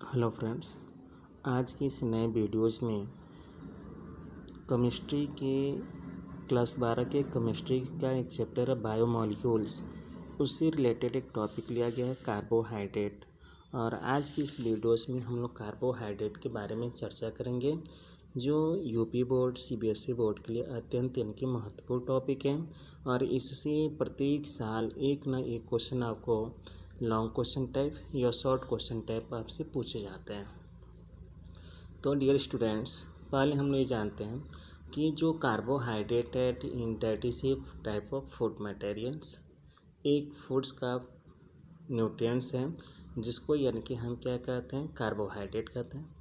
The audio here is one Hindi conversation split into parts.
हेलो फ्रेंड्स, आज की इस नए वीडियोज़ में केमिस्ट्री के क्लास 12 के केमिस्ट्री का एक चैप्टर है बायोमॉलिक्यूल्स। उससे रिलेटेड एक टॉपिक लिया गया है कार्बोहाइड्रेट। और आज की इस वीडियोज़ में हम लोग कार्बोहाइड्रेट के बारे में चर्चा करेंगे, जो यूपी बोर्ड सीबीएसई बोर्ड के लिए अत्यंत इनकी महत्वपूर्ण टॉपिक है। और इससे प्रत्येक साल एक ना एक क्वेश्चन आपको लॉन्ग क्वेश्चन टाइप या शॉर्ट क्वेश्चन टाइप आपसे पूछे जाते हैं। तो डियर स्टूडेंट्स, पहले हम लोग ये जानते हैं कि जो कार्बोहाइड्रेट है that is a type of food materials, एक फूड्स का न्यूट्रिएंट्स है जिसको यानी कि हम क्या कहते हैं, कार्बोहाइड्रेट कहते हैं।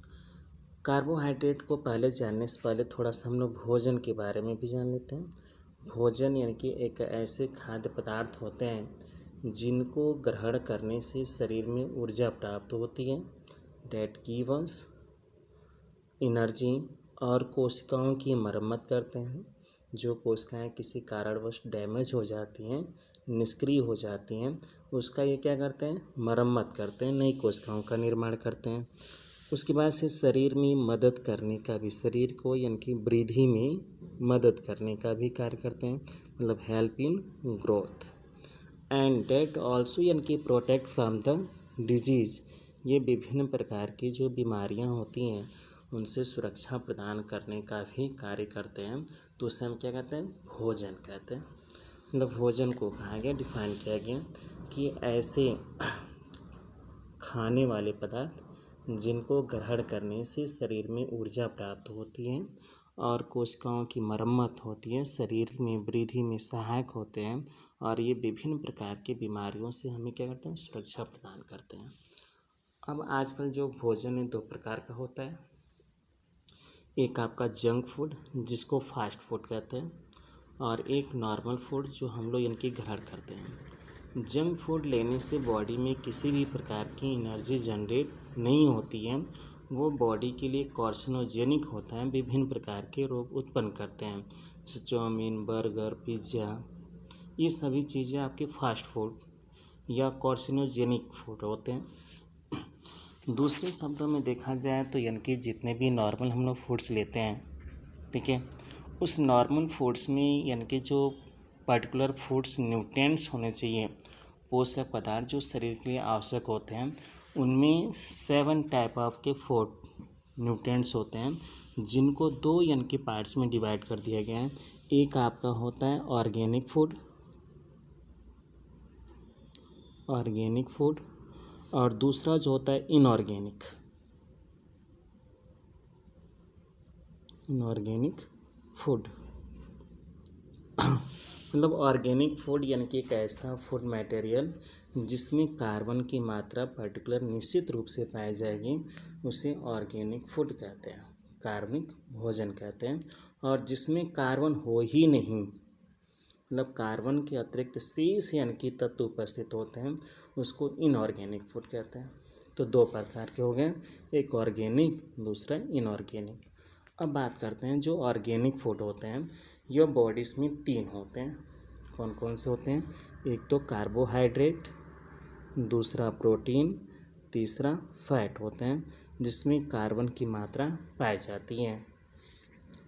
कार्बोहाइड्रेट को पहले जानने से पहले थोड़ा सा हम लोग भोजन के बारे में भी जान लेते हैं। भोजन यानी कि एक ऐसे खाद्य पदार्थ होते हैं जिनको ग्रहण करने से शरीर में ऊर्जा प्राप्त होती है, डेट गिव अस एनर्जी, और कोशिकाओं की मरम्मत करते हैं। जो कोशिकाएं किसी कारणवश डैमेज हो जाती हैं, निष्क्रिय हो जाती हैं, उसका ये क्या करते हैं, मरम्मत करते हैं, नई कोशिकाओं का निर्माण करते हैं। उसके बाद से शरीर में मदद करने का भी, शरीर को यानी कि वृद्धि में मदद करने का भी कार्य करते हैं, मतलब help in growth. And that also यानी कि प्रोटेक्ट फ्रॉम द डिजीज़, ये विभिन्न प्रकार की जो बीमारियां होती हैं उनसे सुरक्षा प्रदान करने का भी कार्य करते हैं। तो उसे हम क्या कहते हैं, भोजन कहते हैं। मतलब भोजन को कहा गया, डिफाइन किया गया कि ऐसे खाने वाले पदार्थ जिनको ग्रहण करने से शरीर में ऊर्जा प्राप्त होती है और कोशिकाओं की मरम्मत होती है, शरीर में वृद्धि में सहायक होते हैं, और ये विभिन्न प्रकार की बीमारियों से हमें क्या करते हैं, सुरक्षा प्रदान करते हैं। अब आजकल जो भोजन है दो प्रकार का होता है। एक आपका जंक फूड जिसको फास्ट फूड कहते हैं, और एक नॉर्मल फूड जो हम लोग इनकी ग्रहण करते हैं। जंक फूड लेने से बॉडी में किसी भी प्रकार की एनर्जी जनरेट नहीं होती है, वो बॉडी के लिए कार्सिनोजेनिक होता है, विभिन्न प्रकार के रोग उत्पन्न करते हैं। जैसे चाउमीन, बर्गर, पिज़्ज़ा, ये सभी चीज़ें आपके फास्ट फूड या कार्सिनोजेनिक फूड होते हैं। दूसरे शब्दों में देखा जाए तो यानी कि जितने भी नॉर्मल हम लोग फूड्स लेते हैं, ठीक है, उस नॉर्मल फूड्स में यानी कि जो पर्टिकुलर फूड्स न्यूट्रिएंट्स होने चाहिए, पोषक पदार्थ जो शरीर के लिए आवश्यक होते हैं, उनमें 7 टाइप ऑफ के फूड न्यूट्रिएंट्स होते हैं, जिनको 2 यानी कि पार्ट्स में डिवाइड कर दिया गया है। एक आपका होता है ऑर्गेनिक फूड, और दूसरा जो होता है इनऑर्गेनिक फूड। मतलब ऑर्गेनिक फूड यानी कि एक ऐसा फूड मटेरियल जिसमें कार्बन की मात्रा पर्टिकुलर निश्चित रूप से पाई जाएगी, उसे ऑर्गेनिक फूड कहते हैं, कार्बनिक भोजन कहते हैं। और जिसमें कार्बन हो ही नहीं, मतलब कार्बन के अतिरिक्त शेष यानी कि तत्व उपस्थित होते हैं, उसको इनऑर्गेनिक फूड कहते हैं। तो 2 प्रकार के हो गए, एक ऑर्गेनिक, दूसरा इनऑर्गेनिक। अब बात करते हैं जो ऑर्गेनिक फूड होते हैं, यह बॉडीज़ में 3 होते हैं। कौन कौन से होते हैं, एक तो कार्बोहाइड्रेट, दूसरा प्रोटीन, तीसरा फैट होते हैं, जिसमें कार्बन की मात्रा पाई जाती है।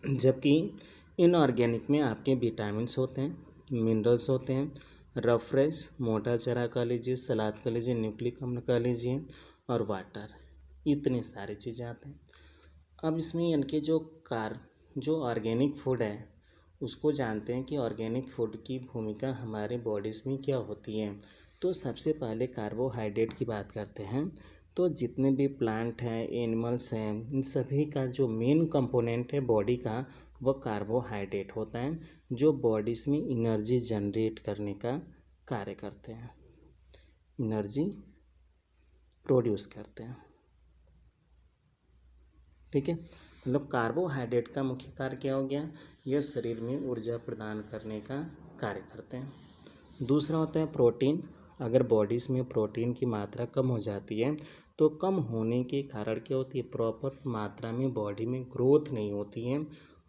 जबकि इनऑर्गेनिक में आपके विटामिन्स होते हैं, मिनरल्स होते हैं, रफरेस, मोटा चरा कह लीजिए, सलाद कह लीजिए, न्यूक्लिक अम्ल कह लीजिए, और वाटर, इतने सारी चीज़ें आते हैं। अब इसमें इनके जो ऑर्गेनिक फूड है उसको जानते हैं कि ऑर्गेनिक फूड की भूमिका हमारे बॉडीज़ में क्या होती है। तो सबसे पहले कार्बोहाइड्रेट की बात करते हैं। तो जितने भी प्लांट हैं, एनिमल्स हैं, इन सभी का जो मेन कंपोनेंट है बॉडी का, वह कार्बोहाइड्रेट होता है, जो बॉडीज़ में एनर्जी जनरेट करने का कार्य करते हैं, एनर्जी प्रोड्यूस करते हैं। ठीक है, मतलब कार्बोहाइड्रेट का मुख्य कार्य क्या हो गया, यह शरीर में ऊर्जा प्रदान करने का कार्य करते हैं। दूसरा होता है प्रोटीन। अगर बॉडीज़ में प्रोटीन की मात्रा कम हो जाती है तो कम होने के कारण क्या होती है, प्रॉपर मात्रा में बॉडी में ग्रोथ नहीं होती है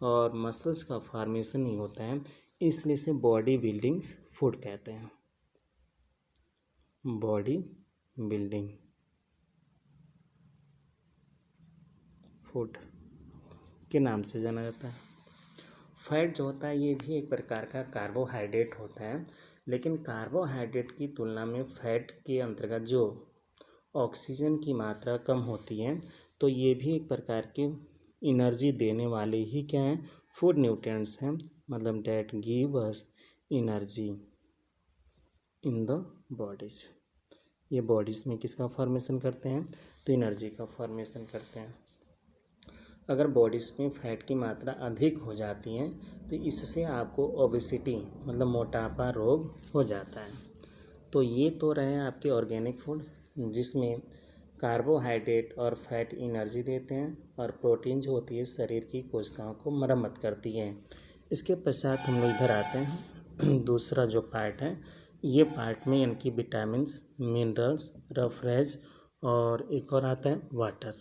और मसल्स का फॉर्मेशन नहीं होता है, इसलिए से बॉडी बिल्डिंग्स फूड कहते हैं, बॉडी बिल्डिंग फूड के नाम से जाना जाता है। फैट जो होता है ये भी एक प्रकार का कार्बोहाइड्रेट होता है, लेकिन कार्बोहाइड्रेट की तुलना में फैट के अंतर्गत जो ऑक्सीजन की मात्रा कम होती है, तो ये भी एक प्रकार के एनर्जी देने वाले ही क्या हैं, फूड न्यूट्रिएंट्स हैं, मतलब that give us energy in the bodies. ये बॉडीज़ में किसका फॉर्मेशन करते हैं, तो एनर्जी का फॉर्मेशन करते हैं। अगर बॉडीज़ में फैट की मात्रा अधिक हो जाती है तो इससे आपको ओबेसिटी मतलब मोटापा रोग हो जाता है। तो ये तो रहे आपके ऑर्गेनिक फूड, जिसमें कार्बोहाइड्रेट और फैट एनर्जी देते हैं और प्रोटीन जो होती है शरीर की कोशिकाओं को मरम्मत करती है। इसके पश्चात हम लोग इधर आते हैं दूसरा जो पार्ट है, ये पार्ट में यानी कि विटामिन्स, मिनरल्स, रेफ्रेज और एक और आता है वाटर।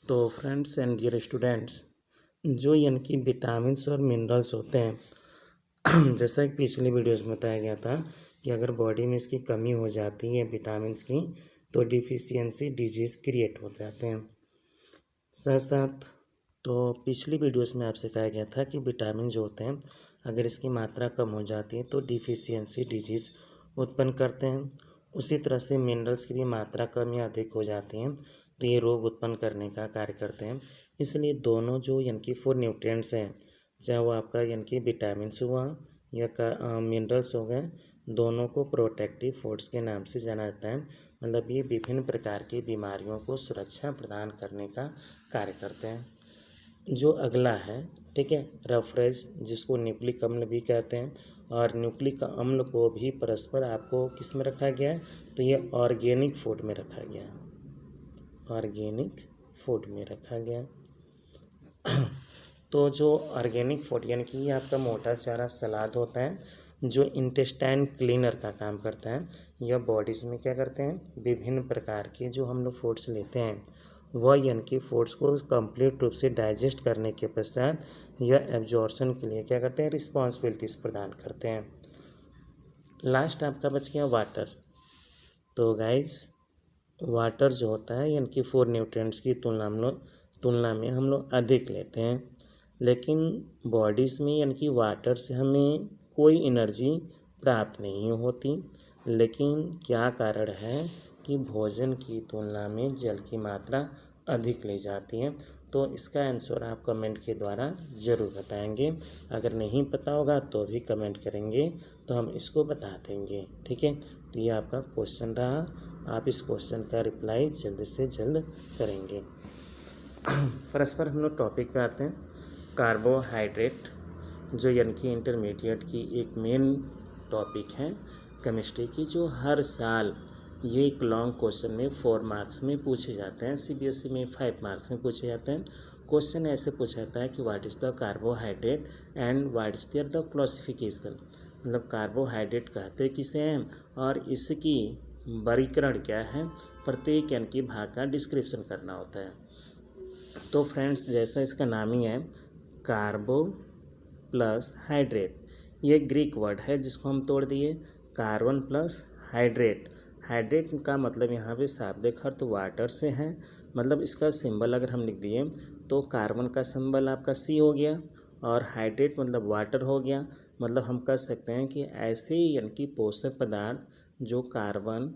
तो फ्रेंड्स एंड डियर स्टूडेंट्स, जो यानी कि विटामिन्स और मिनरल्स होते हैं जैसा कि पिछली वीडियोस में बताया गया था कि अगर बॉडी में इसकी कमी हो जाती है विटामिन्स की तो डिफिशियंसी डिजीज़ क्रिएट हो जाते हैं। साथ साथ तो पिछली वीडियोस में आपसे कहा गया था कि विटामिन जो होते हैं अगर इसकी मात्रा कम हो जाती है तो डिफिशियंसी डिजीज़ उत्पन्न करते हैं। उसी तरह से मिनरल्स की भी मात्रा कम या अधिक हो जाती हैं तो ये रोग उत्पन्न करने का कार्य करते हैं। इसलिए दोनों जो यानी कि फूड न्यूट्रिएंट्स हैं, चाहे वो आपका यानी कि विटामिन्स हुआ या मिनरल्स हो गए, दोनों को प्रोटेक्टिव फूड्स के नाम से जाना जाता है। मतलब ये विभिन्न प्रकार की बीमारियों को सुरक्षा प्रदान करने का कार्य करते हैं। जो अगला है, ठीक है, रेफ्रेज, जिसको न्यूक्लिक अम्ल भी कहते हैं, और न्यूक्लिक अम्ल को भी परस्पर आपको किस में रखा गया है, तो ये ऑर्गेनिक फूड में रखा गया है, ऑर्गेनिक फूड में रखा गया। तो जो ऑर्गेनिक फूड यानी कि ये आपका मोटा चारा सलाद होता है जो इंटेस्टाइन क्लीनर का काम करता है। यह बॉडीज़ में क्या करते हैं, विभिन्न प्रकार के जो हम लोग फूड्स लेते हैं वह यानी कि फूड्स को कंप्लीट रूप से डाइजेस्ट करने के पश्चात यह एब्जॉर्प्शन के लिए क्या करते हैं, रिस्पॉन्सिबिलिटीज़ प्रदान करते हैं। लास्ट आपका बच गया वाटर। तो गाइस वाटर जो होता है यानी कि फूड न्यूट्रिएंट्स की तुलना में हम लोग अधिक लेते हैं, लेकिन बॉडीज़ में यानी कि वाटर से हमें कोई एनर्जी प्राप्त नहीं होती। लेकिन क्या कारण है कि भोजन की तुलना में जल की मात्रा अधिक ली जाती है। तो इसका आंसर आप कमेंट के द्वारा ज़रूर बताएंगे। अगर नहीं पता होगा तो भी कमेंट करेंगे तो हम इसको बता देंगे, ठीक है। तो ये आपका क्वेश्चन रहा, आप इस क्वेश्चन का रिप्लाई जल्द से जल्द करेंगे। परस्पर हम लोग टॉपिक पे आते हैं। कार्बोहाइड्रेट जो यानी कि इंटरमीडिएट की एक मेन टॉपिक है केमिस्ट्री की, जो हर साल ये एक लॉन्ग क्वेश्चन में 4 मार्क्स में पूछे जाते हैं। सीबीएसई में 5 मार्क्स में पूछे जाते हैं। क्वेश्चन ऐसे पूछा जाता है कि what is the carbohydrate and what is their the classification, मतलब कार्बोहाइड्रेट कहते किसे हैं और इसकी वर्गीकरण क्या है, प्रत्येक यानी कि भाग का डिस्क्रिप्शन करना होता है। तो फ्रेंड्स जैसा इसका नाम ही है कार्बो प्लस हाइड्रेट, ये ग्रीक वर्ड है जिसको हम तोड़ दिए कार्बन प्लस हाइड्रेट। हाइड्रेट का मतलब यहाँ पे शाब्दिक अर्थ वाटर से है, मतलब इसका सिंबल अगर हम लिख दिए तो कार्बन का सिंबल आपका सी हो गया और हाइड्रेट मतलब वाटर हो गया। मतलब हम कह सकते हैं कि ऐसे यानी कि पोषक पदार्थ जो कार्बन,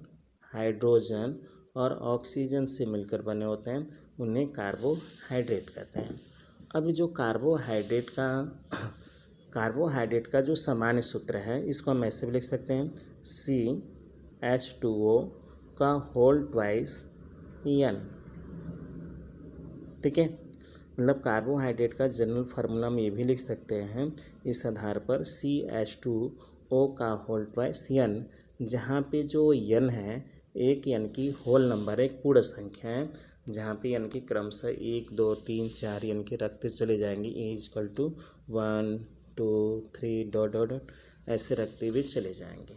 हाइड्रोजन और ऑक्सीजन से मिलकर बने होते हैं उन्हें कार्बोहाइड्रेट कहते हैं। अभी जो कार्बोहाइड्रेट का जो सामान्य सूत्र है इसको हम ऐसे भी लिख सकते हैं CH2O का होल ट्वाइस N, ठीक है। मतलब कार्बोहाइड्रेट का जनरल फार्मूला हम ये भी लिख सकते हैं इस आधार पर CH2O का होल ट्वाइस N, जहाँ पे जो N है एक यानी कि होल नंबर है, एक पूर्ण संख्या है, जहाँ पे यानी कि क्रमशः 1 2 3 4 यानी कि रखते चले जाएंगे, A = 1 2 3 डॉट डॉट डॉट ऐसे रखते हुए चले जाएंगे।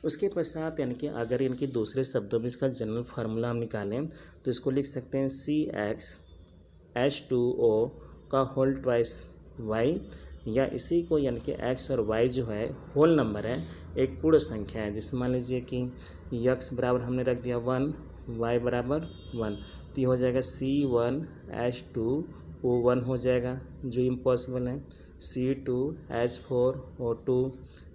उसके पश्चात यानी कि अगर इनके दूसरे शब्दों में इसका जनरल फार्मूला हम निकालें तो इसको लिख सकते हैं CXH2O का होल ट्वाइस Y, या इसी को यानी कि X और Y जो है होल नंबर है, एक पूर्ण संख्या है। जैसे मान लीजिए कि X बराबर हमने रख दिया 1, Y बराबर 1, तो तो ये हो जाएगा C1H2O1 हो जाएगा जो इम्पॉसिबल है, C2H4O2,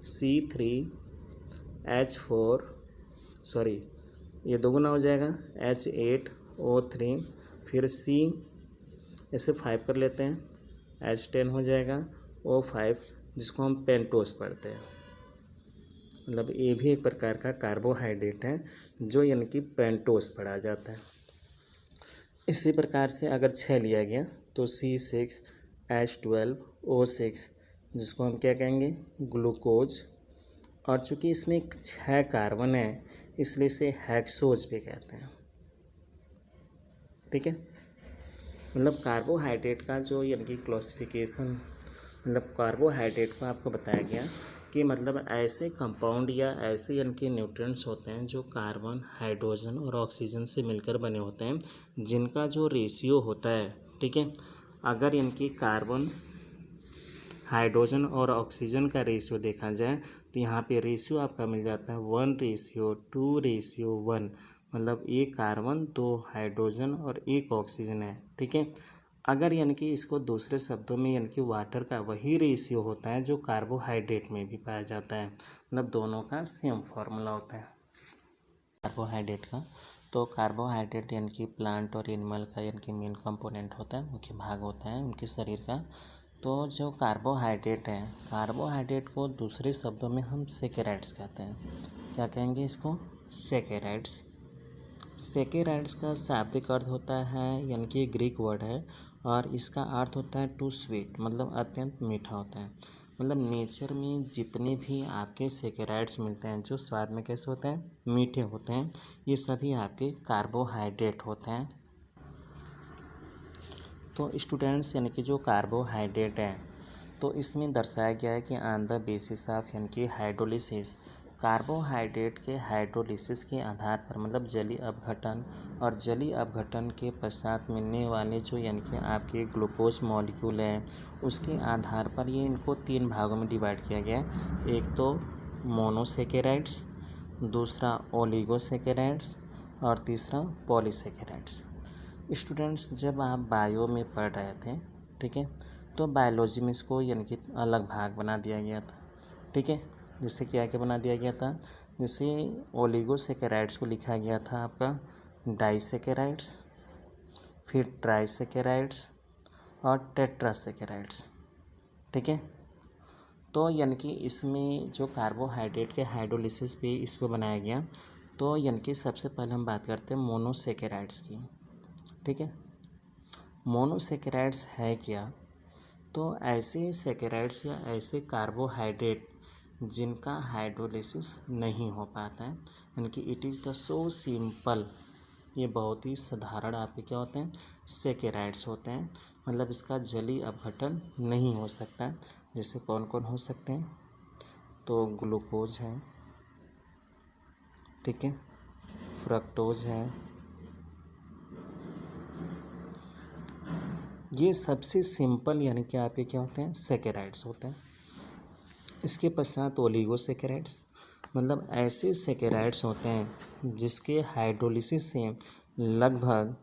C3H4 सॉरी ये दोगुना हो जाएगा H8O3, फिर C ऐसे 5 कर लेते हैं, H10 हो जाएगा O5 जिसको हम पेंटोस पढ़ते हैं। मतलब ये भी एक प्रकार का कार्बोहाइड्रेट है जो यानी कि पेंटोस पढ़ा जाता है। इसी प्रकार से अगर 6 लिया गया तो C6H12O6 जिसको हम क्या कहेंगे, ग्लूकोज। और चूंकि इसमें 6 कार्बन है इसलिए इसे हेक्सोज भी कहते हैं। ठीक है, मतलब कार्बोहाइड्रेट का जो यानी कि क्लासिफिकेशन, मतलब कार्बोहाइड्रेट को आपको बताया गया कि मतलब ऐसे कंपाउंड या ऐसे यानी कि न्यूट्रिएंट्स होते हैं जो कार्बन, हाइड्रोजन और ऑक्सीजन से मिलकर बने होते हैं, जिनका जो रेशियो होता है, ठीक है, अगर यानी कि कार्बन, हाइड्रोजन और ऑक्सीजन का रेशियो देखा जाए तो यहाँ पे रेशियो आपका मिल जाता है 1:2:1, मतलब 1 कार्बन 2 हाइड्रोजन और 1 ऑक्सीजन है। ठीक है, अगर यानी कि इसको दूसरे शब्दों में यानी कि वाटर का वही रेशियो होता है जो कार्बोहाइड्रेट में भी पाया जाता है, मतलब दोनों का सेम फार्मूला होता है कार्बोहाइड्रेट का। तो कार्बोहाइड्रेट यानी कि प्लांट और एनिमल का यानी कि मेन कंपोनेंट होता है, मुख्य भाग होता है उनके शरीर का। तो जो कार्बोहाइड्रेट है, कार्बोहाइड्रेट को दूसरे शब्दों में हम सेकेराइड्स कहते हैं। क्या कहेंगे इसको, सेकेराइड्स। सेकेराइड्स का शाब्दिक अर्थ होता है यानी कि ग्रीक वर्ड है और इसका अर्थ होता है टू स्वीट, मतलब अत्यंत मीठा होता है। मतलब नेचर में जितने भी आपके सेकेराइड्स मिलते हैं जो स्वाद में कैसे होते हैं, मीठे होते हैं, ये सभी आपके कार्बोहाइड्रेट होते हैं। तो स्टूडेंट्स यानी कि जो कार्बोहाइड्रेट है तो इसमें दर्शाया गया है कि ऑन द बेसिस ऑफ यानी कि हाइड्रोलिसिस, कार्बोहाइड्रेट के हाइड्रोलिसिस के आधार पर, मतलब जलीय अपघटन और जलीय अपघटन के पश्चात मिलने वाले जो यानी कि आपके ग्लूकोज मॉलिक्यूल हैं उसके आधार पर ये इनको 3 भागों में डिवाइड किया गया है। एक तो मोनोसेकेराइड्स, दूसरा ओलिगोसेकेराइड्स और तीसरा पॉलीसेकेराइड्स। स्टूडेंट्स जब आप बायो में पढ़ रहे थे, ठीक है, तो बायोलॉजी में इसको यानी कि अलग भाग बना दिया गया था। ठीक है, जिससे क्या क्या बना दिया गया था, जैसे ओलिगोसेकेराइड्स को लिखा गया था आपका डाइसेकेराइड्स, फिर ट्राइसेकेराइड्स और टेट्रासेकेराइड्स। ठीक है, तो यानी कि इसमें जो कार्बोहाइड्रेट के हाइड्रोलिसिस पे इसको बनाया गया। तो यानी कि सबसे पहले हम बात करते हैं मोनोसेकेराइड्स की। ठीक है, मोनोसेकेराइड्स है क्या, तो ऐसे सेकेराइड्स या ऐसे कार्बोहाइड्रेट जिनका हाइड्रोलिसिस नहीं हो पाता है, यानी कि it is the so simple, ये बहुत ही साधारण आपके क्या होते हैं, सेकेराइड्स होते हैं। मतलब इसका जलीय अपघटन नहीं हो सकता। जैसे कौन कौन हो सकते हैं, तो ग्लूकोज है, ठीक है, फ्रक्टोज है, ये सबसे सिंपल यानी कि आपके क्या होते हैं, सेकेराइड्स होते हैं। इसके पश्चात ओलिगोसेकेराइड्स, मतलब ऐसे सेकेराइड्स होते हैं जिसके हाइड्रोलिसिस से लगभग,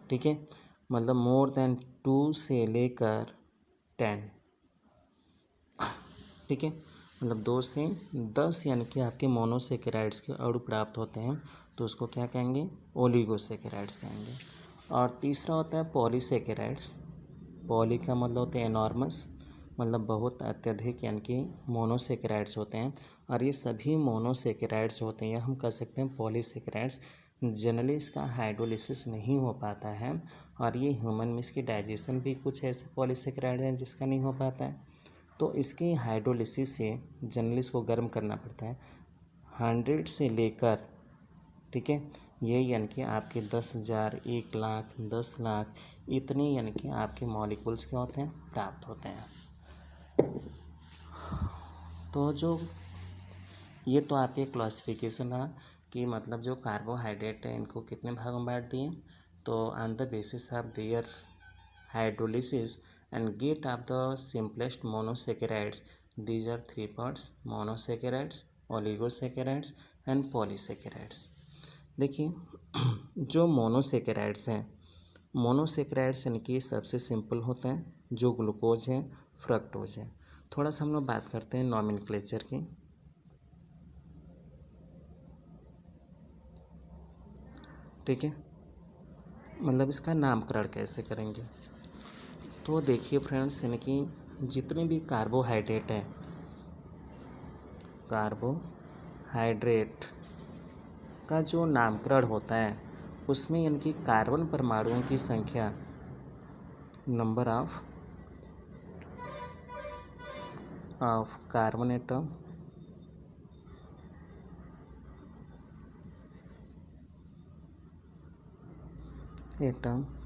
ठीक है, मतलब मोर देन 2 से लेकर 10, ठीक है, मतलब 2 से 10 यानी कि आपके मोनोसेकेराइड्स के अणु प्राप्त होते हैं, तो उसको क्या कहेंगे, ओलिगोसेकेराइड्स कहेंगे। और तीसरा होता है पॉलीसेकेराइड्स। पॉली का मतलब होता है एनॉर्मस, मतलब बहुत अत्यधिक, यानी कि मोनोसेकेराइड्स होते हैं। और ये सभी मोनोसेकेराइड्स होते हैं, हम कह सकते हैं पॉलीसेकेराइड्स। जनरली इसका हाइड्रोलिसिस नहीं हो पाता है और ये ह्यूमन में इसकी डाइजेशन भी कुछ ऐसे पॉलीसेकेराइड हैं जिसका नहीं हो पाता है। तो इसके हाइड्रोलिसिस से जनरली इसको गर्म करना पड़ता है 100 से लेकर, ठीक है, ये यानी कि आपके 10,000, 1,00,000, 10,00,000 इतने यानी कि आपके मॉलिक्यूल्स क्या होते हैं, प्राप्त होते हैं। तो जो ये तो आपके क्लासिफिकेशन है कि मतलब जो कार्बोहाइड्रेट है इनको कितने भागों में बांट दिए, तो on the basis of their hydrolysis and get of the simplest monosaccharides, these are 3 parts, monosaccharides, oligosaccharides and polysaccharides. देखिए जो मोनोसेकेराइड्स हैं मोनोसेक्राइड्स यानी कि सबसे सिंपल होते हैं, जो ग्लूकोज है, फ्रक्टोज है। थोड़ा सा हम लोग बात करते हैं नॉमेनक्लेचर की। ठीक है, मतलब इसका नामकरण कैसे करेंगे। तो देखिए फ्रेंड्स, यानी कि जितने भी कार्बोहाइड्रेट हैं, कार्बोहाइड्रेट का जो नामकरण होता है उसमें यानी कि कार्बन परमाणुओं की संख्या, number of carbon atom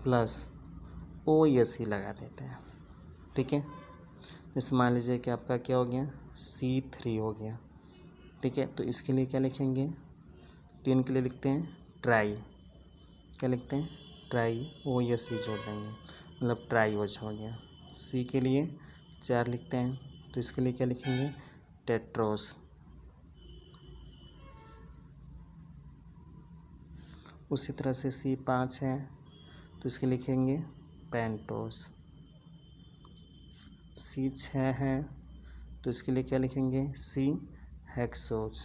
plus OS ही लगा देते हैं। ठीक है, जैसे मान लीजिए कि आपका क्या हो गया, C3 हो गया। ठीक है, तो इसके लिए क्या लिखेंगे, 3 के लिए लिखते हैं ट्राई, क्या लिखते हैं, ट्राई, OS ही जोड़ देंगे, मतलब ट्राईओज हो गया। C के लिए 4 लिखते हैं, तो इसके लिए क्या लिखेंगे, टेट्रोस। उसी तरह से C5 है, तो इसके लिखेंगे पेंटोस। C6 है, तो इसके लिए क्या लिखेंगे, C हेक्सोज।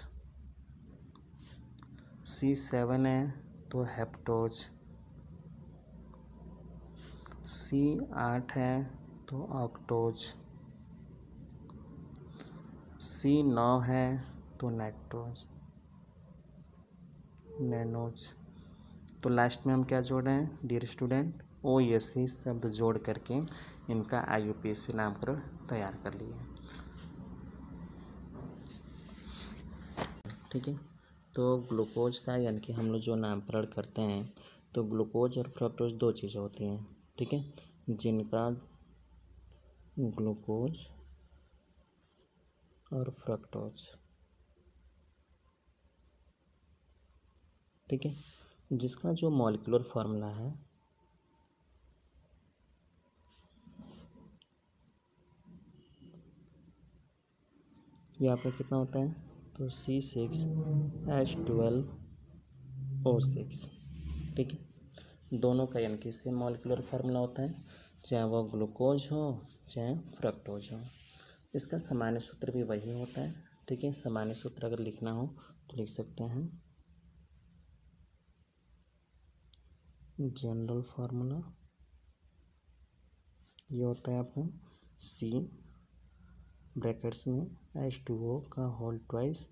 C7 है, तो हेप्टोज। C8 है, तो ऑक्टोज। C9 है, तो नाइट्रोज, नैनोज। तो लास्ट में हम क्या जोड़ रहे हैं डियर स्टूडेंट, OS शब्द जोड़ करके इनका IUPAC नामकरण तैयार कर लिए। ठीक है, तो ग्लूकोज का यानी कि हम लोग जो नामकरण करते हैं, तो ग्लूकोज और फ्रक्टोज 2 चीज़ें होती हैं। ठीक है, जिनका ग्लूकोज और फ्रक्टोज, ठीक है, जिसका जो मॉलिक्यूलर फार्मूला है ये आपका कितना होता है, तो C6H12O6। ठीक है, दोनों का यानी कि सेम मॉलिक्यूलर फार्मूला होता है, चाहे वो ग्लूकोज हो चाहे फ्रक्टोज हो। इसका सामान्य सूत्र भी वही होता है। ठीक है, सामान्य सूत्र अगर लिखना हो तो लिख सकते हैं, जनरल फार्मूला ये होता है आपका C ब्रैकेट्स में H2O का whole twice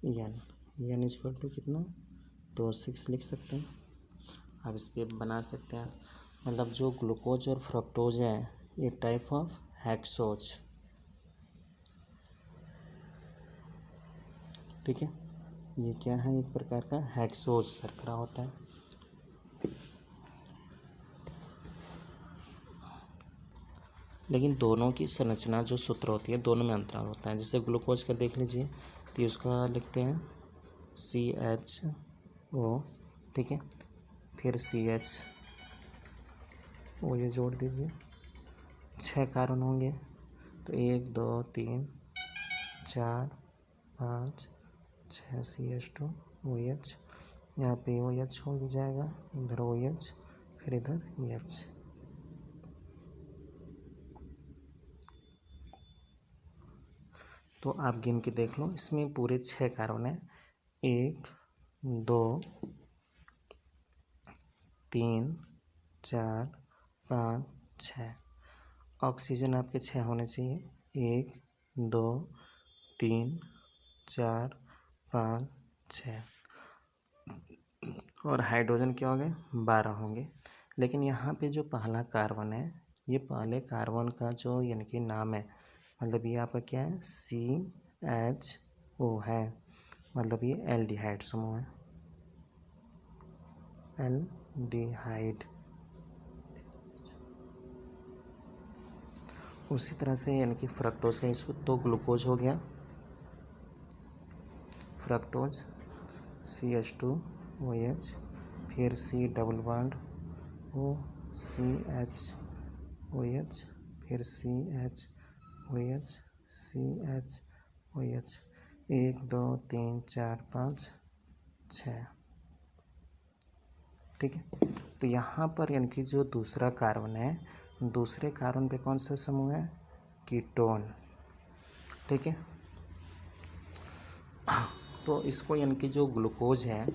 N equal to कितना, तो 6 लिख सकते हैं। आप इस पर बना सकते हैं, मतलब जो ग्लूकोज और फ्रक्टोज है ये टाइप ऑफ हेक्सोज। ठीक है, ये क्या है, एक प्रकार का हेक्सोज शर्करा होता है। लेकिन दोनों की संरचना जो सूत्र होती है दोनों में अंतराल होता है। जैसे ग्लूकोज का देख लीजिए, तो उसका लिखते हैं CHO। ठीक है, फिर CHO ये जोड़ दीजिए, 6 कार्बन होंगे, तो 1 2 3 4 5 6 CH2OH। यहाँ पे OH हो भी जाएगा, इधर OH, फिर इधर H। तो आप गिन के देख लो, इसमें पूरे 6 कार्बन है, 1 2 3 4 5 6। ऑक्सीजन आपके 6 होने चाहिए, 1 2 3 4 5 6। और हाइड्रोजन क्या हो गए, 12 होंगे। लेकिन यहाँ पे जो पहला कार्बन है, ये पहले कार्बन का जो यानी कि नाम है, मतलब ये आपका क्या है, CHO है, मतलब ये एल्डिहाइड समूह है, एल्डिहाइड। उसी तरह से यानी कि फ्रक्टोज का इसको तो ग्लूकोज हो गया, फ्रक्टोज CH2OH, फिर C डबल बॉन्ड OCHOH, फिर CHOH CHOH, 1 2 3 4 5 6। ठीक है, तो यहाँ पर यानी कि जो दूसरा कार्बन है, दूसरे कार्बन पे कौन सा समूह है? कीटोन। ठीक है, तो इसको यानी कि जो ग्लूकोज है,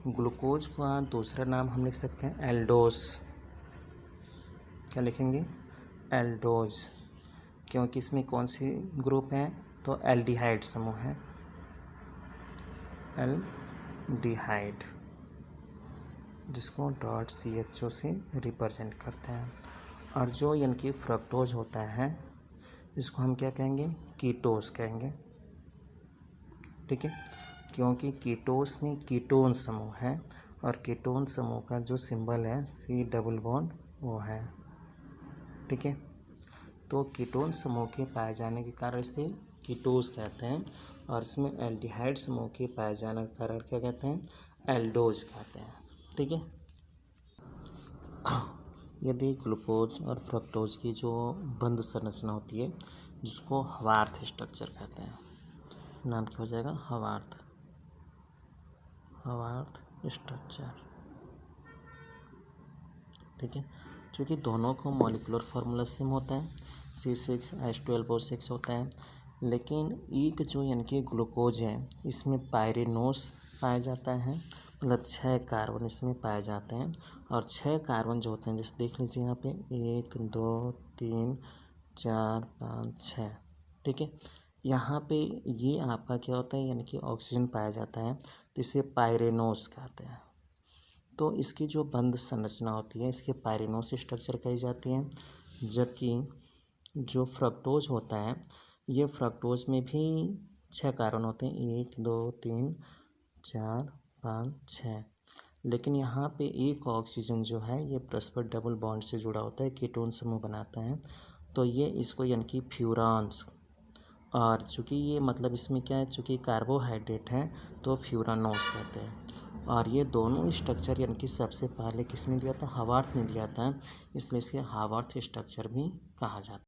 ग्लूकोज का दूसरा नाम हम लिख सकते हैं एल्डोस। क्या लिखेंगे? एल्डोज, क्योंकि इसमें कौन सी ग्रुप है? तो एल्डिहाइड समूह है, एल्डिहाइड, जिसको .CHO से रिप्रेजेंट करते हैं। और जो यानी कि फ्रक्टोज होता है, इसको हम क्या कहेंगे? कीटोस कहेंगे। ठीक है, क्योंकि कीटोस में कीटोन समूह है और कीटोन समूह का जो सिंबल है C वो है। ठीक है, तो कीटोन समूह के पाए जाने के कारण इसे कीटोस कहते हैं और इसमें एल्डिहाइड समूह के पाए जाने के कारण क्या कहते हैं? एल्डोज कहते हैं। ठीक है, यदि ग्लूकोज और फ्रक्टोज की जो बंध संरचना होती है, जिसको हवार्थ स्ट्रक्चर कहते हैं, नाम क्या हो जाएगा? हवार्थ स्ट्रक्चर। ठीक है, क्योंकि दोनों को मॉलिक्यूलर फार्मूला सेम होता है, C6H12O6 होता है, लेकिन एक जो यानी कि ग्लूकोज है, इसमें पायरेनोस पाया जाता है, मतलब 6 कार्बन इसमें पाए जाते हैं। और 6 कार्बन जो होते हैं, जैसे देख लीजिए यहाँ पे 1 2 3 4 5 6। ठीक है, यहाँ पे ये आपका क्या होता है? यानी कि ऑक्सीजन पाया जाता है, तो इसे पायरेनोस कहते हैं। तो इसकी जो बंध संरचना होती है, इसके पायरेनोस स्ट्रक्चर कही जाती है। जबकि जो फ्रक्टोज होता है, ये फ्रक्टोज में भी 6 कार्बन होते हैं, 1 2 3 4 5 6, लेकिन यहाँ पे एक ऑक्सीजन जो है ये परस्पर डबल बॉन्ड से जुड़ा होता है, कीटोन समूह बनाता है। तो ये इसको यानी कि फ्यूरान्स, और चूँकि ये मतलब इसमें क्या है, चूँकि कार्बोहाइड्रेट है तो फ्यूरानोस कहते हैं। और ये दोनों स्ट्रक्चर यानी कि सबसे पहले किसने दिया था? हवार्थ ने दिया था, इसलिए इसे हवार्थ स्ट्रक्चर भी कहा जाता है।